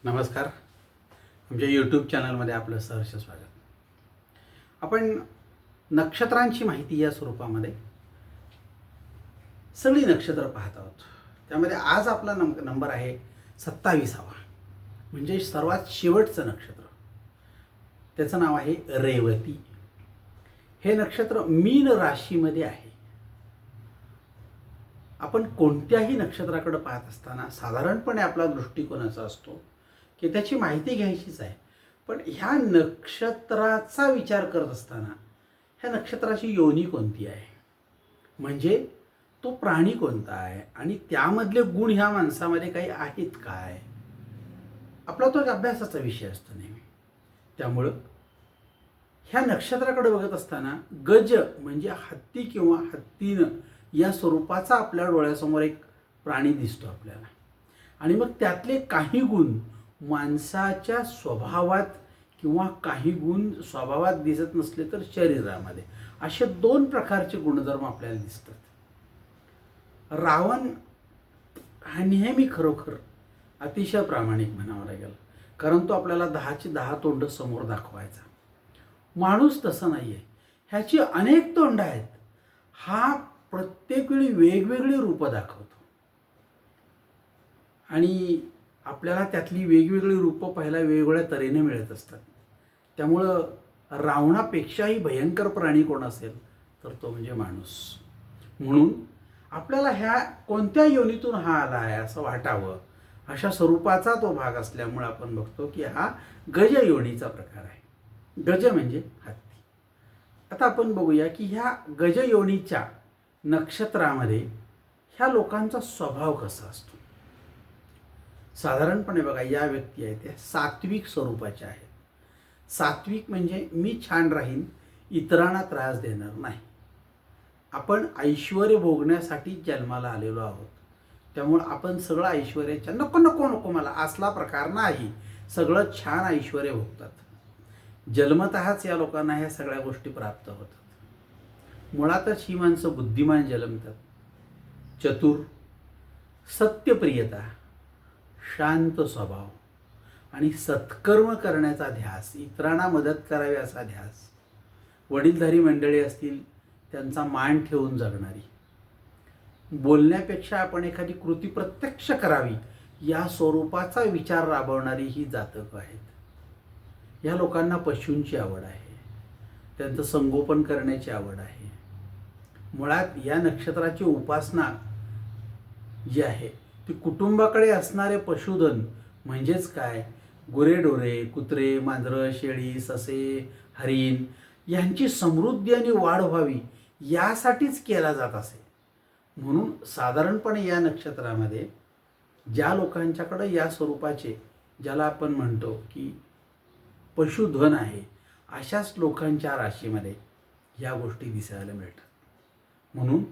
नमस्कार. आमच्या यूट्यूब चॅनलमध्ये आपलं सहर्ष स्वागत. आपण नक्षत्रांची माहिती या स्वरूपामध्ये सगळी नक्षत्र पाहत आहोत. त्यामध्ये आज आपला नंबर आहे 27वा, म्हणजे सर्वात शेवटचं नक्षत्र. त्याचं नाव आहे रेवती. हे नक्षत्र मीन राशीमध्ये आहे. आपण कोणत्याही नक्षत्राकडे पाहत असताना साधारणपणे आपला दृष्टिकोन असा असतो की त्याची माहिती घ्यायचीच आहे, पण ह्या नक्षत्राचा विचार करत असताना ह्या नक्षत्राची योनी कोणती आहे, म्हणजे तो प्राणी कोणता आहे आणि त्यामधले गुण ह्या माणसामध्ये काही आहेत काय, आपला तो एक अभ्यासाचा विषय असतो नेहमी. त्यामुळं ह्या नक्षत्राकडे बघत असताना गज म्हणजे हत्ती किंवा हत्तीनं या स्वरूपाचा आपल्या डोळ्यासमोर एक प्राणी दिसतो आपल्याला, आणि मग त्यातले काही गुण माणसाच्या स्वभावात किंवा काही गुण स्वभावात दिसत नसले तर शरीरामध्ये, असे दोन प्रकारचे गुणधर्म आपल्याला दिसतात. रावण हा नेहमी खरोखर अतिशय प्रामाणिक म्हणावं लागेल, कारण तो आपल्याला 10ची 10 तोंड समोर दाखवायचा. माणूस तसं नाही आहे, ह्याची अनेक तोंड आहेत. हा प्रत्येक वेळी वेगवेगळी रूपं दाखवतो आणि आपल्याला त्यातली वेगवेगळी रूपं पाहायला वेगवेगळ्या तऱ्हेने मिळत असतात. त्यामुळं रावणापेक्षाही भयंकर प्राणी कोण असेल तर तो म्हणजे माणूस. म्हणून आपल्याला ह्या कोणत्या योनीतून हा आला आहे असं वाटावं अशा स्वरूपाचा तो भाग असल्यामुळे आपण बघतो की हा गज योनीचा प्रकार आहे. गज म्हणजे हत्ती. आता आपण बघूया की ह्या गज योनीच्या नक्षत्रामध्ये ह्या लोकांचा स्वभाव कसा असतो. साधारणपणे बघा, या व्यक्ती आहेत त्या सात्विक स्वरूपाच्या आहेत. सात्विक म्हणजे मी छान राहीन, इतरांना त्रास देणार नाही. आपण ऐश्वर भोगण्यासाठी जन्माला आलेलो आहोत, त्यामुळं आपण सगळं ऐश्वर्याच्या नको नको नको मला असला प्रकार नाही, सगळं छान ऐश्वर भोगतात. जन्मतःच या लोकांना ह्या सगळ्या गोष्टी प्राप्त होतात. मुळातच ही माणसं बुद्धिमान जन्मतात, चतुर, सत्यप्रियता, शांत स्वभाव आणि सत्कर्म करण्याचा ध्यास, इतरांना मदत करावी असा ध्यास, वडीलधारी मंडळी असतील त्यांचा मान ठेवून जगणारी, बोलण्यापेक्षा आपण एखादी कृती प्रत्यक्ष करावी या स्वरूपाचा विचार राबवणारी ही जातकं आहेत. या लोकांना पशूंची आवड आहे, त्यांचं संगोपन करण्याची आवड आहे. मुळात या नक्षत्राची उपासना जी आहे ती कुटुंबाकडे असणारे पशुधन म्हणजेच काय, गुरेढोरे, कुत्रे, मांजरं, शेळी, ससे, हरिण यांची समृद्धी आणि वाढ व्हावी यासाठीच केला जात असे. म्हणून साधारणपणे या नक्षत्रामध्ये ज्या लोकांच्याकडे या स्वरूपाचे, ज्याला आपण म्हणतो की पशुधन आहे, अशाच लोकांच्या राशीमध्ये या गोष्टी दिसायला मिळतात. म्हणून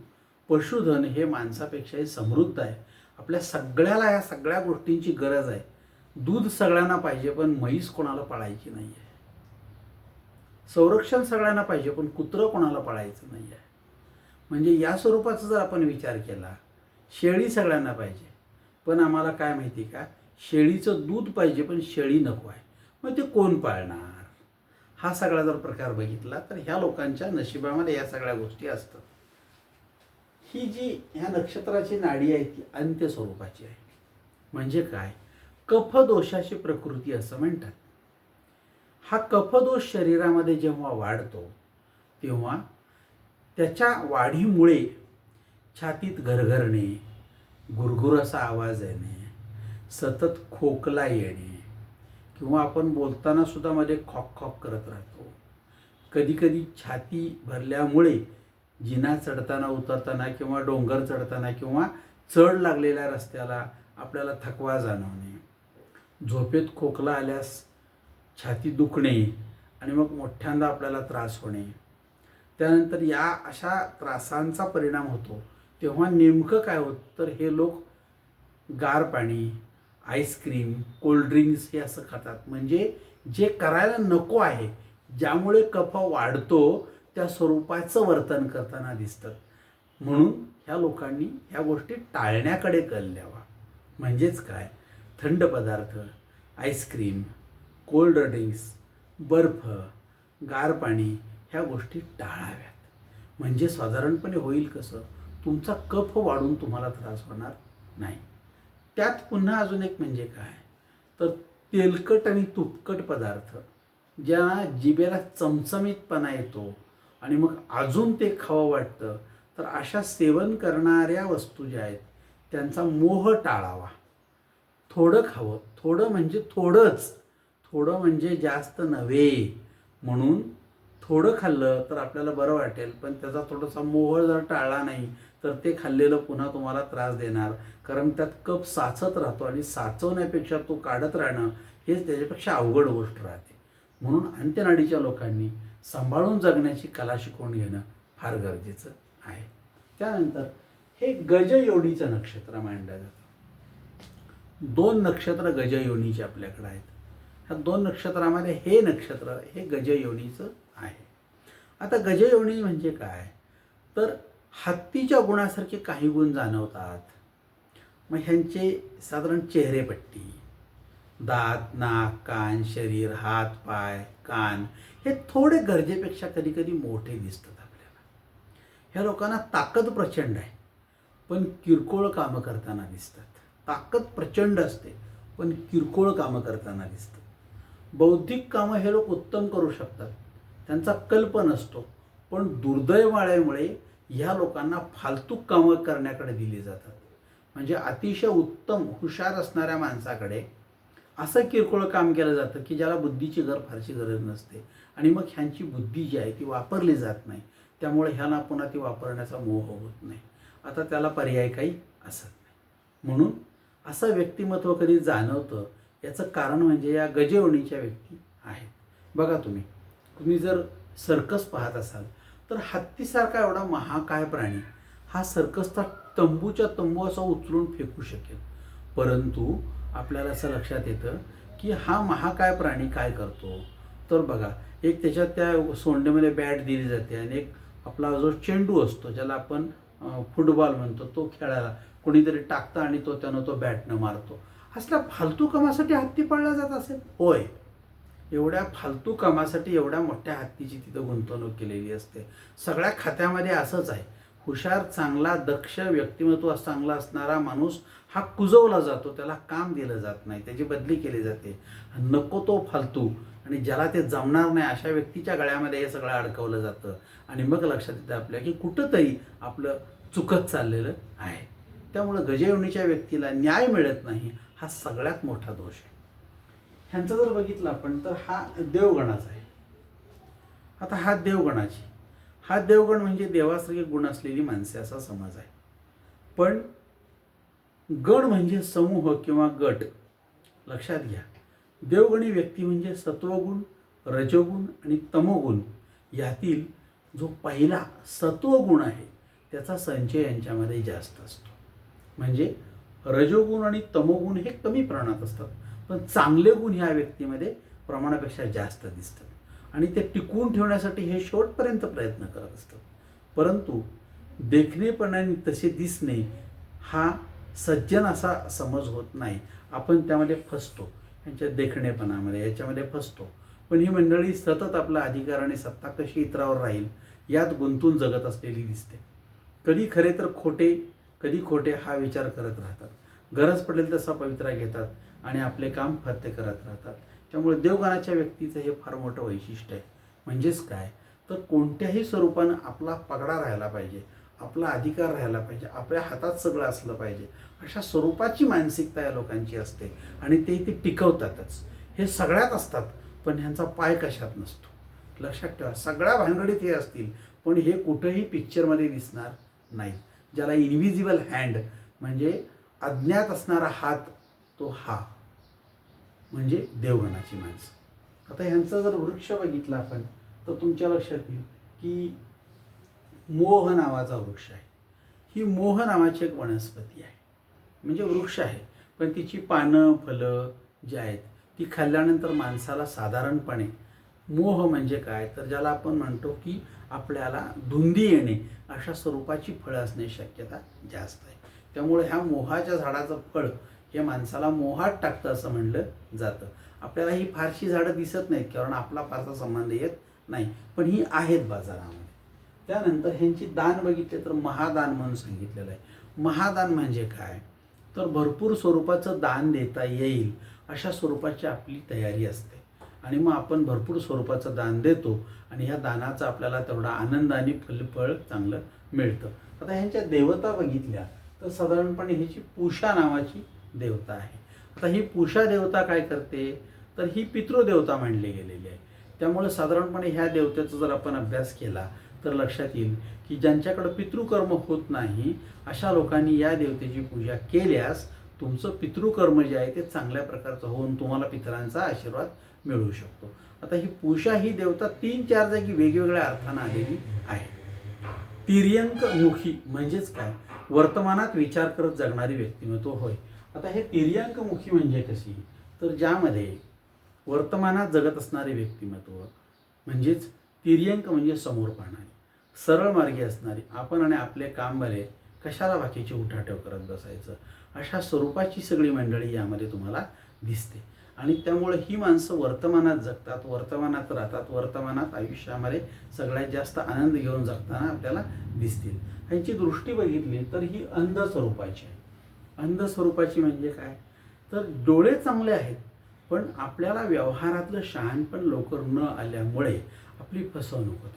पशुधन हे माणसापेक्षाही समृद्ध आहे. आपल्या सगळ्याला या सगळ्या गोष्टींची गरज आहे. दूध सगळ्यांना पाहिजे पण म्हैस कोणाला पाळायची नाही आहे. संरक्षण सगळ्यांना पाहिजे पण कुत्रं कोणाला पाळायचं नाही आहे. म्हणजे या स्वरूपाचा जर आपण विचार केला, शेळी सगळ्यांना पाहिजे पण आम्हाला काय माहिती का, शेळीचं दूध पाहिजे पण शेळी नको आहे, मग ते कोण पाळणार. हा सगळा जर प्रकार बघितला तर ह्या लोकांच्या नशिबामध्ये या सगळ्या गोष्टी असतात. ही जी ह्या नक्षत्राची नाडी आहे ती अंत्य स्वरूपाची आहे. म्हणजे काय, कफदोषाची प्रकृती असं म्हणतात. हा कफदोष शरीरामध्ये जेव्हा वाढतो तेव्हा त्याच्या वाढीमुळे छातीत घरघरणे, गुरगुर असा आवाज येणे, सतत खोकला येणे, किंवा आपण बोलताना सुद्धा मध्ये खॉक खॉक करत राहतो. कधीकधी छाती भरल्यामुळे जिना चढताना उतरताना किंवा डोंगर चढताना किंवा चढ लागलेल्या रस्त्याला आपल्याला थकवा जाणवणे, झोपेत खोकला आल्यास छाती दुखणे आणि मग मोठ्यांदा आपल्याला त्रास होणे. त्यानंतर या अशा त्रासांचा परिणाम होतो तेव्हा नेमकं काय होतं तर हे लोक गार पाणी, आईस्क्रीम, कोल्ड्रिंक्स हे असं खातात. म्हणजे जे करायला नको आहे, ज्यामुळे कफ वाढतो त्या स्वरूपाचं वर्तन करताना दिसतं. म्हणून ह्या लोकांनी ह्या गोष्टी टाळण्याकडे कल द्यावा. म्हणजेच काय, थंड पदार्थ, आईस्क्रीम, कोल्ड ड्रिंक्स, बर्फ, गार पाणी ह्या गोष्टी टाळाव्यात. म्हणजे साधारणपणे होईल कसं, तुमचा कफ वाढून तुम्हाला त्रास होणार नाही. त्यात पुन्हा अजून एक म्हणजे काय, तर तेलकट आणि तुपकट पदार्थ ज्या जिभेला चमचमीतपणा येतो आणि मग अजून ते खावं वाटतं, तर अशा सेवन करणाऱ्या वस्तू ज्या आहेत त्यांचा मोह टाळावा. थोडं खावं, थोडं म्हणजे थोडंच, थोडं म्हणजे जास्त नव्हे. म्हणून थोडं खाल्लं तर आपल्याला बरं वाटेल, पण त्याचा थोडासा मोह जर टाळला नाही तर ते खाल्लेलं पुन्हा तुम्हाला त्रास देणार. कारण त्यात कफ साचत राहतो आणि साचवण्यापेक्षा तो काढत राहणं हेच त्याच्यापेक्षा अवघड गोष्ट राहते. म्हणून अंत्यनाडीच्या लोकांनी सांभाळून जगण्याची कला शिकवून घेणं फार गरजेचं आहे. त्यानंतर हे गजयोनीचं नक्षत्र मानलं जातं. 2 नक्षत्र गजयोनीचे आपल्याकडे आहेत. ह्या 2 नक्षत्रामध्ये हे नक्षत्र हे गजयोनीचं आहे. आता गजयोनी म्हणजे काय, तर हत्तीच्या गुणासारखे काही गुण जाणवतात. मग ह्यांचे साधारण चेहरेपट्टी, दात, नाक, कान, शरीर, हात, पाय, कान हे थोडे गरजेपेक्षा कधी कधी मोठे दिसतात आपल्याला. ह्या लोकांना ताकद प्रचंड आहे, पण किरकोळ कामं करताना दिसतात. ताकद प्रचंड असते, पण किरकोळ कामं करताना दिसतात. बौद्धिक कामं हे लोक उत्तम करू शकतात, त्यांचा कल्प नसतो, पण दुर्दैवामुळे ह्या लोकांना फालतू कामं करण्याकडे दिली जातात. म्हणजे अतिशय उत्तम हुशार असणाऱ्या माणसाकडे असं किरकोळ काम केलं जातं की ज्याला बुद्धीची फारशी गरज नसते, आणि मग ह्यांची बुद्धी जी आहे ती वापरली जात नाही. त्यामुळे ह्यांना पुन्हा ती वापरण्याचा मोह होत नाही. आता त्याला पर्याय काही असत नाही. म्हणून असं व्यक्तिमत्व कधी जाणवतं याचं कारण म्हणजे या गजयोनीच्या व्यक्ती आहेत. बघा, तुम्ही जर सर्कस पाहत असाल तर हत्तीसारखा एवढा महाकाय प्राणी हा सर्कसचा तंबूच्या तंबू असा उचलून फेकू शकेल. परंतु आपल्याला असं लक्षात येतं की हा महाकाय प्राणी काय करतो, तर बघा, एक त्याच्यात त्या सोंडेमध्ये बॅट दिली जाते आणि एक आपला जो चेंडू असतो ज्याला आपण फुटबॉल म्हणतो तो खेळायला कोणीतरी टाकतं आणि त्यानं तो बॅटनं मारतो. असल्या फालतू कामासाठी हत्ती पाळला जात असेल? होय, एवढ्या फालतू कामासाठी एवढ्या मोठ्या हत्तीची तिथं गुंतवणूक केलेली असते. सगळ्या खात्यामध्ये असंच आहे. हुशार, चांगला, दक्ष, व्यक्तिमत्व चांगला असणारा माणूस हा कुजवला जातो, त्याला काम दिलं जात नाही, त्याची बदली केली जाते. नको तो फालतू आणि ज्याला ते जमणार नाही अशा व्यक्तीच्या गळ्यामध्ये हे सगळं अडकवलं जातं. आणि मग लक्षात येतं आपल्या की कुठंतरी आपलं चुकत चाललेलं आहे. त्यामुळं गजयोनीच्या व्यक्तीला न्याय मिळत नाही, हा सगळ्यात मोठा दोष आहे. ह्यांचं जर बघितलं आपण तर हा देवगणाचा आहे. आता हा देवगण म्हणजे देवासारखे गुण असलेली माणसे असा समज आहे. पण गण म्हणजे समूह किंवा गट. लक्षात घ्या, देवगणी व्यक्ती म्हणजे सत्वगुण, रजोगुण आणि तमोगुण यातील जो पहिला सत्वगुण आहे त्याचा संचय यांच्यामध्ये जास्त असतो. म्हणजे रजोगुण आणि तमोगुण हे कमी प्रमाणात असतात, पण चांगले गुण ह्या व्यक्तीमध्ये प्रमाणापेक्षा जास्त दिसतात आणि ते टिकवून ठेवण्यासाठी हे शेवटपर्यंत प्रयत्न करत असतात. परंतु देखणेपणाने तसे दिसणे हा सज्जन असा समज होत नाही. आपण त्यामध्ये फसतो, यांच्या देखणेपणामध्ये याच्यामध्ये फसतो. पण ही मंडळी सतत आपला अधिकार आणि सत्ता कशी इतरावर राहील यात गुंतून जगत असलेली दिसते. कधी खरे तर खोटे, कधी खोटे हा विचार करत राहतात. गरज पडेल तसा पवित्रा घेतात आणि आपले काम फत्ते करत राहतात. त्यामुळे देवगणाच्या व्यक्तीचं हे फार मोठं वैशिष्ट्य आहे. म्हणजेच काय, तर कोणत्याही स्वरूपानं आपला पगडा राहायला पाहिजे, आपला अधिकार राहायला पाहिजे, आपल्या हातात सगळं असलं पाहिजे, अशा स्वरूपाची मानसिकता या लोकांची असते आणि ते टिकवतातच. हे सगळ्यात असतात, पण ह्यांचा पाय कशात नसतो. लक्षात ठेवा, सगळ्या भानगडीत हे असतील, पण हे कुठंही पिक्चरमध्ये दिसणार नाही. ज्याला इनव्हिजिबल हँड म्हणजे अज्ञात असणारा हात, तो हा म्हणजे देवगणाची माणसं. आता ह्यांचा जर वृक्ष बघितला आपण तर तुमच्या लक्षात येईल की मोह नावाचा वृक्ष आहे. ही मोह नावाची एक वनस्पती आहे, म्हणजे वृक्ष आहे, पण तिची पानं, फलं जी आहेत ती खाल्ल्यानंतर माणसाला साधारणपणे मोह म्हणजे काय, तर ज्याला आपण म्हणतो की आपल्याला धुंदी येणे अशा स्वरूपाची फळं असण्याची शक्यता जास्त आहे. त्यामुळे ह्या मोहाच्या झाडाचं फळ हे माणसाला मोहात टाकतं असं म्हणलं जातं. आपल्याला ही फारशी झाडं दिसत नाहीत कारण आपला फारसा संबंध येत नाही, पण ही आहेत बाजारामध्ये. त्यानंतर ह्यांची दान बघितले तर महादान म्हणून सांगितलेलं आहे. महादान म्हणजे काय, तर भरपूर स्वरूपाचं दान देता येईल अशा स्वरूपाची आपली तयारी असते आणि मग आपण भरपूर स्वरूपाचं दान देतो आणि ह्या दानाचा आपल्याला तेवढा आनंद आणि फळ चांगलं मिळतं. आता ह्यांच्या देवता बघितल्या तर साधारणपणे ह्याची पूषा नावाची देवता आहे. आता ही पूषा देवता काय करते, तर ही पितृदेवता मानली गेलेली आहे. त्यामुळे साधारणपणे ह्या देवतेचा जर आपण अभ्यास केला तर लक्षात येईल की ज्यांच्याकडं पितृकर्म होत नाही अशा लोकांनी या देवतेची पूजा केल्यास तुमचं पितृकर्म जे आहे ते चांगल्या प्रकारचं होऊन तुम्हाला पितरांचा आशीर्वाद मिळू शकतो. आता ही पूषा ही देवता 3-4 जागी वेगवेगळ्या अर्थानं आलेली आहे. तिर्यंकमुखी म्हणजेच काय, वर्तमानात विचार करत जगणारी व्यक्तिमत्व होय. आता हे तिर्यंकमुखी म्हणजे कशी, तर ज्यामध्ये वर्तमानात जगत असणारे व्यक्तिमत्व म्हणजेच तिर्यंक म्हणजे समोर पाहणारी, सरळ मार्गी असणारी, आपण आणि आपले काम भले कशाला बाकीची उठाठेव करत बसायचं, अशा स्वरूपाची सगळी मंडळी यामध्ये तुम्हाला दिसते. आणि त्यामुळे ही माणसं वर्तमानात जगतात, वर्तमानात राहतात, वर्तमानात आयुष्यामध्ये सगळ्यात जास्त आनंद घेऊन जगताना आपल्याला दिसतील. ह्यांची दृष्टी बघितली तर ही अंध स्वरूपाची आहे. अंध स्वरूपाची म्हणजे काय, तर डोळे चांगले आहेत पण आपल्याला व्यवहारातलं शहाणपण लवकर न आल्यामुळे आपली फसवणूक होते.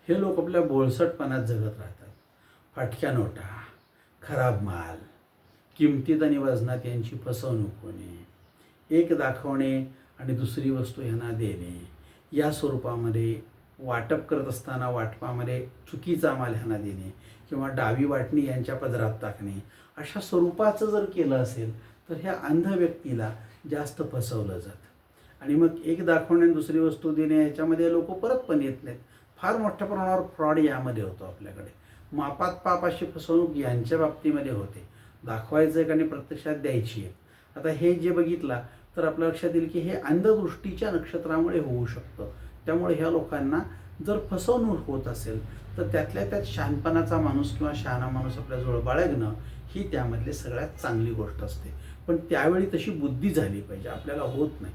हे लोक आपल्या बोळसटपणात जगत राहतात. फाटक्या नोटा, खराब माल, किमतीत आणि वजनात यांची फसवणूक होणे, एक दाखवणे आणि दुसरी वस्तू यांना देणे, या स्वरूपामध्ये वाटप करत असताना वाटपामध्ये चुकीचा माल ह्यांना देणे किंवा डावी वाटणी यांच्या पदरात टाकणे, अशा स्वरूपाचं जर केलं असेल तर ह्या अंध व्यक्तीला जास्त फसवलं जातं. आणि मग एक दाखवणे आणि दुसरी वस्तू देणे याच्यामध्ये लोक परत पण येत नाहीत. फार मोठ्या प्रमाणावर फ्रॉड यामध्ये होतो. आपल्याकडे मापात पाप अशी फसवणूक यांच्या बाबतीमध्ये होते. दाखवायचं आहे आणि प्रत्यक्षात द्यायची आहे. आता हे जे बघितला तर आपल्या लक्षात येईल की हे अंधदृष्टीच्या नक्षत्रामुळे होऊ शकतं. त्यामुळे ह्या लोकांना जर फसवणूक होत असेल तर त्यातल्या त्यात शहाणपणाचा माणूस किंवा शहाणा माणूस आपल्याजवळ बाळगणं ही त्यामधली सगळ्यात चांगली गोष्ट असते. पण त्यावेळी तशी बुद्धी झाली पाहिजे, आपल्याला होत नाही.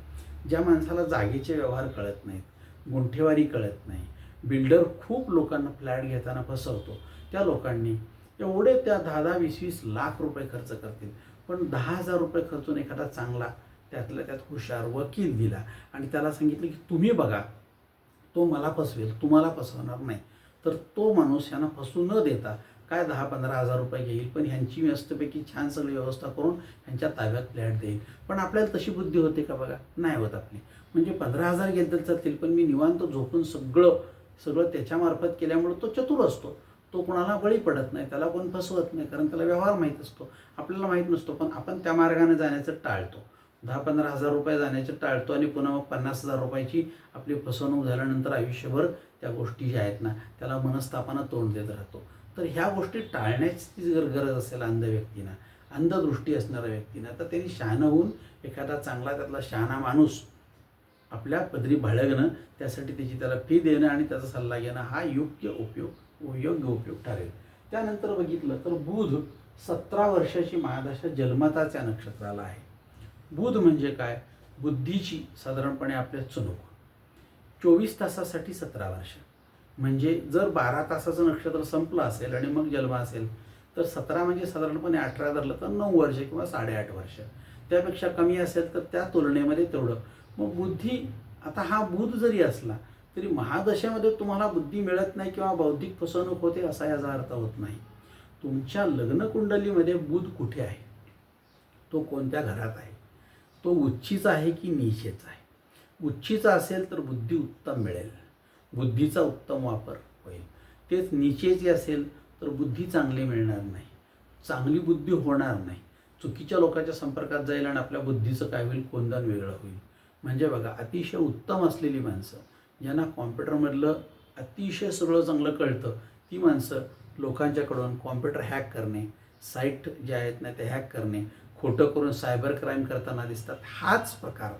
ज्या माणसाला जागेचे व्यवहार कळत नाहीत, गुंठेवारी कळत नाही, बिल्डर खूप लोकांना फ्लॅट घेताना फसवतो, त्या लोकांनी एवढे त्या 10-20 लाख रुपये खर्च करतील पण 10,000 रुपये खर्चून एखादा चांगला त्यातल्या त्यात हुशार वकील दिला आणि त्याला सांगितलं की तुम्ही बघा, तो मला फसवेल, तुम्हाला फसवणार नाही, तर तो माणूस यांना फसू न देता काय 10-15 हजार रुपये घेईल पण ह्यांची मस्तपैकी छान सगळी व्यवस्था करून ह्यांच्या ताब्यात फ्लॅट देईल. पण आपल्याला तशी बुद्धी होते का बघा, नाही होत आपली. म्हणजे 15,000 गेले तर चालतील पण मी निवांत झोपून सगळं त्याच्यामार्फत केल्यामुळे तो चतुर असतो. तो कोणाला बळी पडत नाही, त्याला कोण फसवत नाही कारण त्याला व्यवहार माहीत असतो, आपल्याला माहीत नसतो. पण आपण त्या मार्गाने जाण्याचं टाळतो, 10-15 हजार रुपये जाण्याचं टाळतो आणि पुन्हा मग 50,000 रुपयाची आपली फसवणूक झाल्यानंतर आयुष्यभर त्या गोष्टी ज्या आहेत ना त्याला मनस्तापानं तोंड देत राहतो. तर ह्या गोष्टी टाळण्याची जर गरज असेल अंध व्यक्तींना, अंधदृष्टी असणाऱ्या व्यक्तींना, तर त्यांनी शहाणं होऊन एखादा चांगला त्यातला शहाणा माणूस आपल्या पदरी बाळगणं, त्यासाठी त्याची त्याला फी देणं आणि त्याचा सल्ला घेणं हा योग्य उपयोग ठरेल. त्यानंतर बघितलं तर बुध 17 वर्षाची महादशा जन्मताच्या नक्षत्राला आहे. बुध म्हणजे काय, बुद्धीची साधारणपणे आपल्या चुणूक 24 तासासाठी 17 वर्ष. म्हणजे जर 12 तासाचं नक्षत्र संपलं असेल आणि मग जन्म असेल तर 17 म्हणजे साधारणपणे 18 धरलं तर 9 वर्ष किंवा 8.5 वर्ष. त्यापेक्षा कमी असेल तर त्या तुलनेमध्ये तेवढं. मग बुद्धी, आता हा बुध जरी असला तरी महादशेमध्ये तुम्हाला बुद्धी मिळत नाही किंवा बौद्धिक फसवणूक होते असा याचा अर्थ होत नाही. तुमच्या लग्नकुंडलीमध्ये बुध कुठे आहे, तो कोणत्या घरात आहे, तो उच्चीचा आहे की नीचेचा आहे. उच्चीचा असेल तर बुद्धी उत्तम मिळेल, बुद्धीचा उत्तम वापर होईल. तेच नीचेची असेल तर बुद्धी चांगली मिळणार नाही, चांगली बुद्धी होणार नाही, चुकीच्या लोकांच्या संपर्कात जाईल आणि आपल्या बुद्धीचं काय होईल, कोंदण वेगळं होईल. म्हणजे बघा, अतिशय उत्तम असलेली माणसं, ज्यांना कॉम्प्युटरमधलं अतिशय सगळं चांगलं कळतं, ती माणसं लोकांच्याकडून कॉम्प्युटर हॅक करणे, साईट ज्या आहेत ना ते हॅक करणे, खोटं करून सायबर क्राईम करताना दिसतात. हाच प्रकार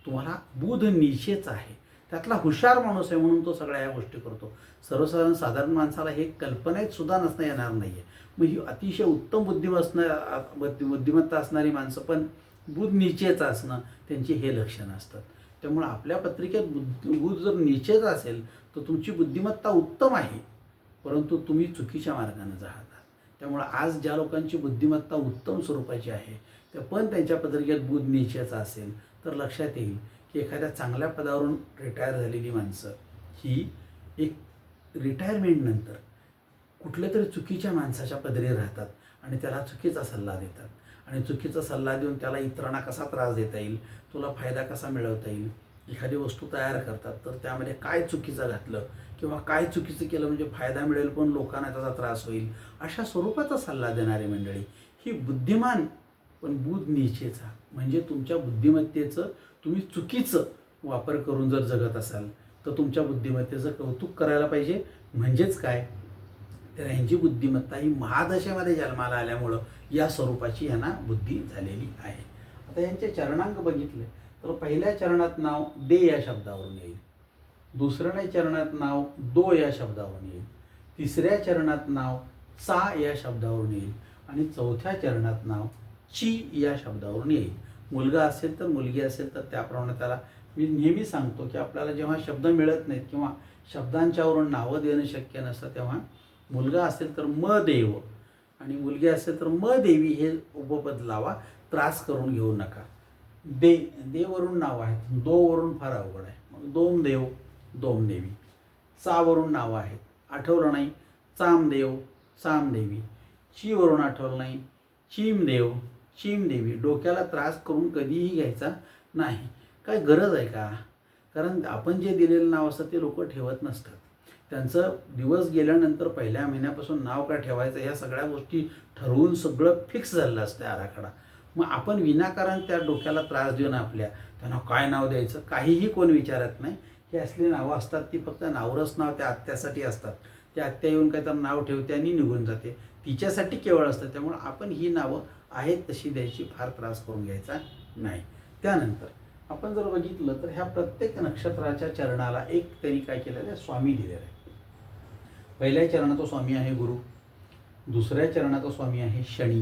तुम्हाला बुध नीचेचा आहे, त्यातला हुशार माणूस आहे म्हणून तो सगळ्या ह्या गोष्टी करतो. साधारण माणसाला हे कल्पनेत सुद्धा नसता येणार नाही आहे. मग ही अतिशय उत्तम बुद्धिमत्ता असणारी माणसं पण बुध नीचेच असणं त्यांची हे लक्षणं असतात. त्यामुळे आपल्या पत्रिकेत बुध जर नीचेच असेल तर तुमची बुद्धिमत्ता उत्तम आहे, परंतु तुम्ही चुकीच्या मार्गाने जात. त्यामुळे आज ज्या लोकांची बुद्धिमत्ता उत्तम स्वरूपाची आहे ते पण त्यांच्या पत्रिकेत बुध नीचेचा असेल तर लक्षात येईल की एखाद्या चांगल्या पदावरून रिटायर झालेली माणसं ही एक रिटायरमेंटनंतर कुठल्या तरी चुकीच्या माणसाच्या पदरी राहतात आणि त्याला चुकीचा सल्ला देतात आणि चुकीचा सल्ला देऊन त्याला इतरांना कसा त्रास देता येईल, तुला फायदा कसा मिळवता येईल, एखादी वस्तू तयार करतात तर त्यामध्ये काय चुकीचं घातलं किंवा काय चुकीचं केलं म्हणजे फायदा मिळेल पण लोकांना त्याचा त्रास होईल, अशा स्वरूपाचा सल्ला देणारी मंडळी ही बुद्धिमान पण बुध नीचेचा, म्हणजे तुमच्या बुद्धिमत्तेचं तुम्ही चुकीचं वापर करून जर जगत असाल तर तुमच्या बुद्धिमत्तेचं कौतुक करायला पाहिजे. म्हणजेच काय तर यांची बुद्धिमत्ता ही महादशेमध्ये जन्माला आल्यामुळं या स्वरूपाची यांना बुद्धी झालेली आहे. आता यांचे चरणांक बघितले तर पहिल्या चरणात नाव दे या शब्दावरून येईल, दुसऱ्या चरणात नाव दो या शब्दावरून येईल, तिसऱ्या चरणात नाव चा या शब्दावरून येईल आणि चौथ्या चरणात नाव ची या शब्दावरून येईल. मुलगा असेल तर मुलगी असेल तर त्याप्रमाणे त्याला मी नेहमी सांगतो की आपल्याला जेव्हा शब्द मिळत नाहीत किंवा शब्दांच्यावरून नावं देणं शक्य नसतं तेव्हा मुलगा असेल तर म देव आणि मुलगी असेल तर म देवी हे उपपद लावा, त्रास करून घेऊ नका. देवरून नाव आहेत, दोवरून फार अवघड आहे, मग दोम देव दोम देवी. चावरून नावं आहेत, आठवलं नाही चामदेव चामदेवी. चीवरून आठवलं नाही चीमदेव चीमदेवी. डोक्याला त्रास करून कधीही घ्यायचा नाही. काय गरज आहे का? कारण आपण जे दिलेलं नाव असतं ते लोक ठेवत नसतात. त्यांचं दिवस गेल्यानंतर पहिल्या महिन्यापासून नाव काय ठेवायचं ह्या सगळ्या गोष्टी ठरवून सगळं फिक्स झालेलं असतं आराखडा. मग आपण विनाकारण त्या डोक्याला त्रास देऊन आपल्या त्यांना काय नाव द्यायचं काहीही कोण विचारत नाही. ही असली नावं असतात ती फक्त नावरस नाव त्या आत्यासाठी असतात. त्या आत्या येऊन काय तर नाव ठेवते आणि निघून जाते, तिच्यासाठी केवळ असतं. त्यामुळे आपण ही नावं आहेत तशी द्यायची, फार त्रास करून घ्यायचा नाही. त्यानंतर आपण जर बघितलं तर ह्या प्रत्येक नक्षत्राच्या चरणाला एक त्यांनी काय केलेलं आहे, स्वामी दिलेला आहे. पहिल्या चरणाचा स्वामी आहे गुरु, दुसऱ्या चरणाचा स्वामी आहे शनी,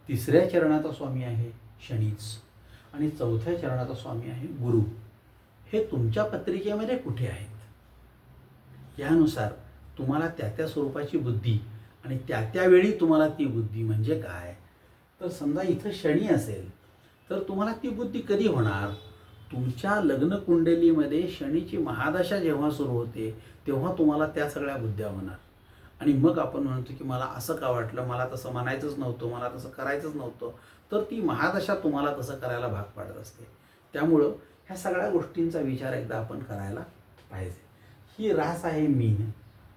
तिसऱ्या चरणाचा स्वामी आहे शनीच आणि चौथ्या चरणाचा स्वामी आहे गुरु. हे तुमच्या पत्रिकेमध्ये कुठे आहेत यानुसार तुम्हाला त्या त्या स्वरूपाची बुद्धी आणि त्या त्यावेळी तुम्हाला ती बुद्धी म्हणजे काय. तर समजा इथं शनी असेल तर तुम्हाला ती बुद्धी कधी होणार, तुमच्या लग्न कुंडलीमध्ये शनीची महादशा जेव्हा सुरू होते तेव्हा तुम्हाला त्या सगळ्या बुद्ध्या होणार. आणि मग आपण म्हणतो की मला असं का वाटलं, मला तसं म्हणायचंच नव्हतं, मला तसं करायचंच नव्हतं, तर ती महादशा तुम्हाला तसं करायला भाग पाडत असते. त्यामुळं ह्या सगळ्या गोष्टींचा विचार एकदा आपण करायला पाहिजे. ही रास आहे मीन.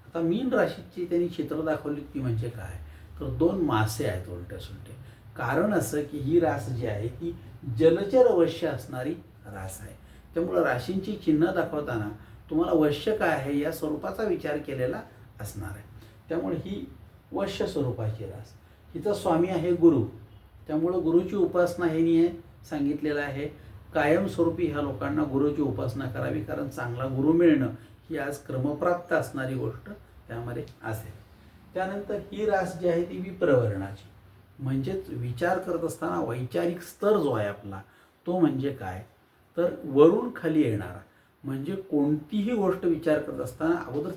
आता मीन राशीची त्यांनी चित्र दाखवली ती म्हणजे काय तर दोन मासे आहेत उलटे सुलटे. कारण असं की ही रास जी आहे ती जलचर वश्य असणारी रास आहे. त्यामुळं राशींची चिन्ह दाखवताना तुम्हाला वश्य काय आहे या स्वरूपाचा विचार केलेला असणार आहे. त्यामुळे ही वश्य स्वरूपाची रास. हिचा स्वामी आहे गुरु, त्यामुळं गुरुची उपासना हे सांगितलेलं आहे. कायमस्वरूपी ह्या लोकांना गुरुची उपासना करावी, कारण चांगला गुरु मिळणं ही आज क्रमप्राप्त असणारी गोष्ट त्यामध्ये असेल. त्यानंतर ही रास जी आहे ती विप्रवर्णाची, म्हणजेच विचार करत असताना वैचारिक स्तर जो आहे आपला तो म्हणजे काय तर वरून खाली येणारा. म्हणजे कोणतीही गोष्ट विचार करत असताना अगोदर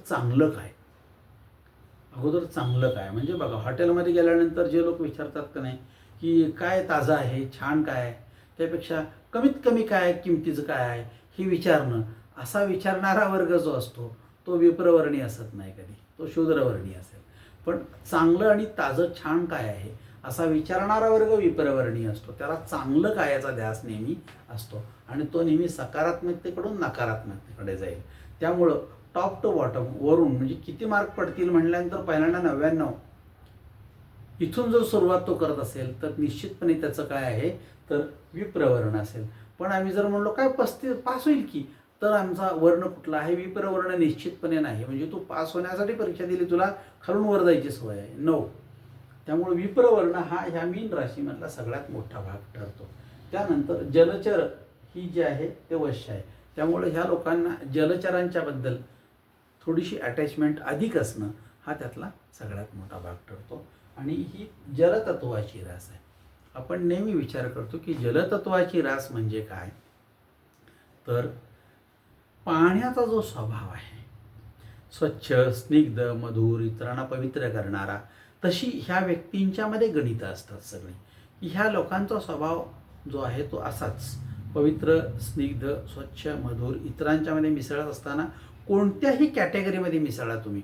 चांगलं काय म्हणजे बघा हॉटेलमध्ये गेल्यानंतर जे लोक विचारतात का नाही की काय ताजं आहे, छान काय आहे, त्यापेक्षा कमीत कमी काय किमतीचं काय आहे हे विचारणं, असा विचारणारा वर्ग जो असतो तो विप्रवर्णी असत नाही कधी, तो शूद्रवर्णी असेल. पण चांगलं आणि ताजं छान काय आहे असा विचारणारा वर्ग विप्रवर्णी असतो. त्याला चांगलं काय याचा ध्यास नेहमी असतो आणि तो नेहमी सकारात्मकतेकडून नकारात्मकतेकडे जाईल. त्यामुळं टॉप टू बॉटम वरून म्हणजे किती मार्क पडतील म्हणल्यानंतर पहिल्यांदा 99 इथून जर सुरुवात तो करत असेल तर निश्चितपणे त्याचं काय आहे तर विप्रवर्ण असेल. पण आम्ही जर म्हणलो काय 35 पास होईल की, तर आमचा वर्ण कुठला आहे विप्रवर्ण निश्चितपणे नाही. म्हणजे तू पास होण्यासाठी परीक्षा दिली, तुला खालून वर जायची सवय आहे 9. त्यामुळे विप्रवर्ण हा ह्या मीन राशीमधला सगळ्यात मोठा भाग ठरतो. त्यानंतर जलचर ही जी आहे ते वश्य आहे. त्यामुळे ह्या लोकांना जलचरांच्या बद्दल थोडीशी अटॅचमेंट अधिक असणं हा त्यातला सगळ्यात मोठा भाग ठरतो. आणि ही जलतत्वाची रास आहे. आपण नेहमी विचार करतो की जलतत्वाची रास म्हणजे काय, तर पाण्याचा जो स्वभाव आहे, स्वच्छ, स्निग्ध, मधुर, इतरांना पवित्र करणारा, तशी ह्या व्यक्तींच्यामध्ये गणितं असतात सगळी. की ह्या लोकांचा स्वभाव जो आहे तो असाच पवित्र, स्निग्ध, स्वच्छ, मधुर, इतरांच्यामध्ये मिसळत असताना कोणत्याही कॅटेगरीमध्ये मिसळा तुम्ही,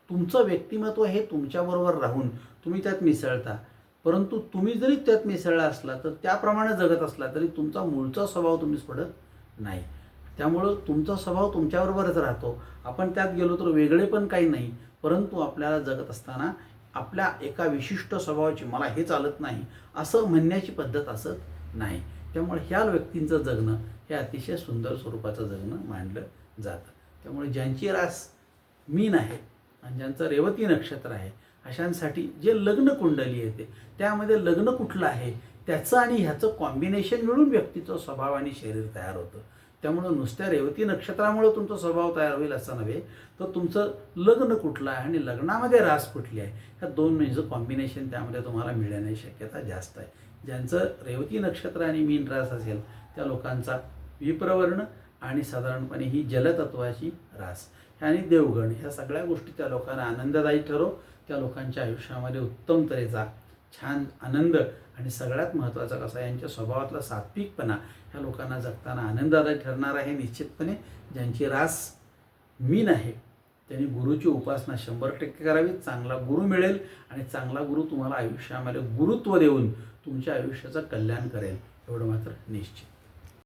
तुमचं व्यक्तिमत्व हे तुमच्याबरोबर राहून तुम्ही त्यात मिसळता. परंतु तुम्ही जरी त्यात मिसळला असला तर त्याप्रमाणे जगत असला तरी तुमचा मूळचा स्वभाव तुम्ही सोडत नाही. त्यामुळं तुमचा स्वभाव तुमच्याबरोबरच राहतो. आपण त्यात गेलो तर वेगळे पण काही नाही, परंतु आपल्याला जगत असताना आपल्या एका विशिष्ट स्वभावाची मला हे चालत नाही असं म्हणण्याची पद्धत असत नाही. त्यामुळे ह्या व्यक्तींचं जगणं हे अतिशय सुंदर स्वरूपाचं जगणं मानलं जातं. त्यामुळे ज्यांची रास मीन आहे आणि ज्यांचं रेवती नक्षत्र आहे अशांसाठी जे लग्न कुंडली येते त्यामध्ये लग्न कुठलं आहे त्याचं आणि ह्याचं कॉम्बिनेशन मिळून व्यक्तीचं स्वभाव आणि शरीर तयार होतं. त्यामुळं नुसत्या रेवती नक्षत्रामुळं तुमचा स्वभाव तयार होईल असं नव्हे, तर तुमचं लग्न कुठलं आहे आणि लग्नामध्ये रास कुठली आहे ह्या दोन म्हणजे कॉम्बिनेशन त्यामध्ये तुम्हाला मिळण्याची शक्यता जास्त आहे. ज्यांचं रेवती नक्षत्र आणि मीन रास असेल त्या लोकांचा विप्रवर्ण आणि साधारणपणे ही जलतत्वाची रास आणि देवगण ह्या सगळ्या गोष्टी त्या लोकांना आनंददायी ठरो. त्या लोकांच्या आयुष्यामध्ये उत्तम तऱ्हेचा छान आनंद आणि सगळ्यात महत्त्वाचा कसा यांच्या स्वभावातला सात्विकपणा ह्या लोकांना जगताना आनंददायी ठरणार आहे. निश्चितपणे ज्यांची रास मीन आहे त्यांनी गुरुची उपासना 100% करावी. चांगला गुरु मिळेल आणि चांगला गुरु तुम्हाला आयुष्यामध्ये गुरुत्व देऊन तुमच्या आयुष्याचं कल्याण करेल एवढं मात्र निश्चित.